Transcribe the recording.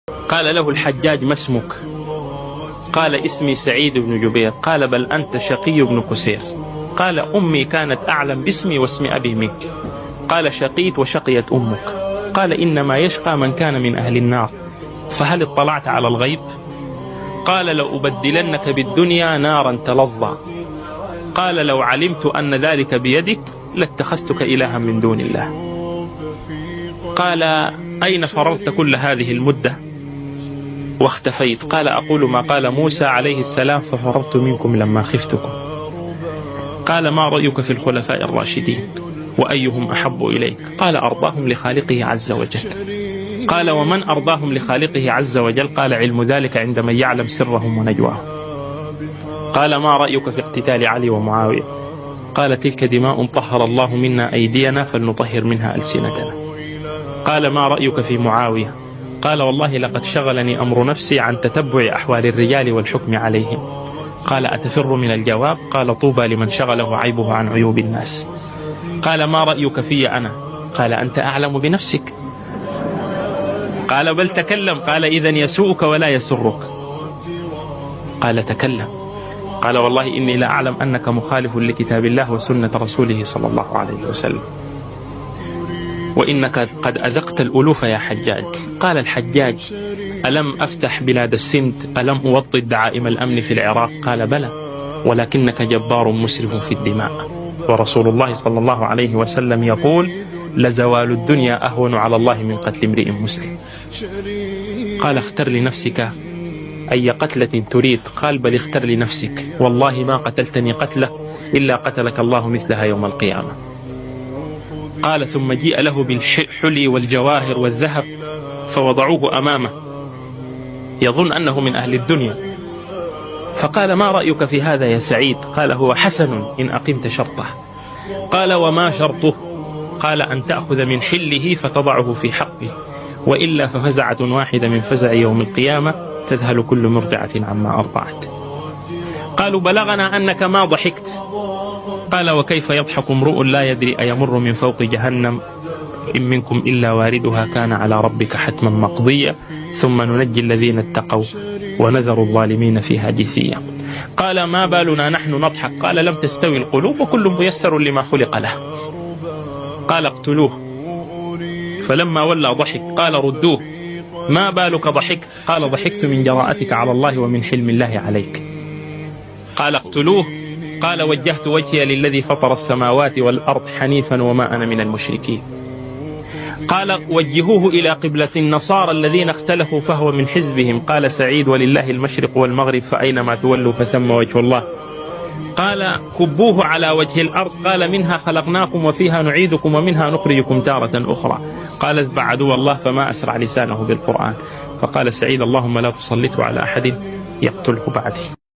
قال له الحجاج: ما اسمك؟ قال: اسمي سعيد بن جبير. قال: بل أنت شقي بن كسير. قال: أمي كانت أعلم باسمي واسم أبي منك. قال: شقيت وشقيت أمك. قال: إنما يشقى من كان من أهل النار. فهل اطلعت على الغيب؟ قال: لأبدلنك بالدنيا نارا تلظى. قال: لو علمت أن ذلك بيدك لاتخذتك إلها من دون الله. قال: أين فررت كل هذه المدة واختفيت؟ قال: أقول ما قال موسى عليه السلام: ففررت منكم لما خفتكم. قال: ما رأيك في الخلفاء الراشدين وأيهم أحب إليك؟ قال: أرضاهم لخالقه عز وجل. قال: ومن أرضاهم لخالقه عز وجل؟ قال: علم ذلك عند من يعلم سرهم ونجواهم. قال: ما رأيك في اقتتال علي ومعاوية؟ قال: تلك دماء طهر الله منا أيدينا فلنطهر منها ألسنتنا. قال: ما رأيك في معاوية؟ قال: والله لقد شغلني أمر نفسي عن تتبع أحوال الرجال والحكم عليهم. قال: أتفر من الجواب؟ قال: طوبى لمن شغله عيبه عن عيوب الناس. قال: ما رأيك في أنا؟ قال: أنت أعلم بنفسك. قال: بل تكلم. قال: إذن يسوءك ولا يسرك. قال: تكلم. قال: والله إني لا أعلم أنك مخالف لكتاب الله وسنة رسوله صلى الله عليه وسلم، وإنك قد أذقت الألوف يا حجاج. قال الحجاج: ألم أفتح بلاد السند؟ ألم أوطد دعائم الأمن في العراق؟ قال: بلى، ولكنك جبار مسرف في الدماء، ورسول الله صلى الله عليه وسلم يقول: لزوال الدنيا أهون على الله من قتل امرئ مسلم. قال: اختر لنفسك أي قتلة تريد. قال: بل اختر لنفسك، والله ما قتلتني قتلة إلا قتلك الله مثلها يوم القيامة. قال: ثم جيء له بالحلي والجواهر والذهب فوضعوه أمامه يظن أنه من أهل الدنيا. فقال: ما رأيك في هذا يا سعيد؟ قال: هو حسن إن أقمت شرطه. قال: وما شرطه؟ قال: أن تأخذ من حله فتضعه في حقه، وإلا ففزعة واحدة من فزع يوم القيامة تذهل كل مرضعة عما أرضعت. قالوا: بلغنا أنك ما ضحكت. قال: وكيف يضحك امرؤ لا يدري أيمر من فوق جهنم إن منكم إلا واردها كان على ربك حتما مقضيا ثم ننجي الذين اتقوا ونذر الظالمين فيها جثيا. قال: ما بالنا نحن نضحك؟ قال: لم تستوي القلوب وكل ميسر لما خلق له. قال: اقتلوه. فلما ولى ضحك. قال: ردوه. ما بالك ضحكت؟ قال: ضحكت من جراءتك على الله ومن حلم الله عليك. قال: اقتلوه. قال: وجهت وجهي للذي فطر السماوات والأرض حنيفا وما أنا من المشركين. قال: وجهوه إلى قبلة النصارى الذين اختلفوا فهو من حزبهم. قال سعيد: ولله المشرق والمغرب فأينما تولوا فثم وجه الله. قال: كبوه على وجه الأرض. قال: منها خلقناكم وفيها نعيدكم ومنها نخرجكم تارة أخرى. قال: اذبح عدو الله. فما أسرع لسانه بالقرآن. فقال سعيد: اللهم لا تسلطه على أحد يقتله بعدي.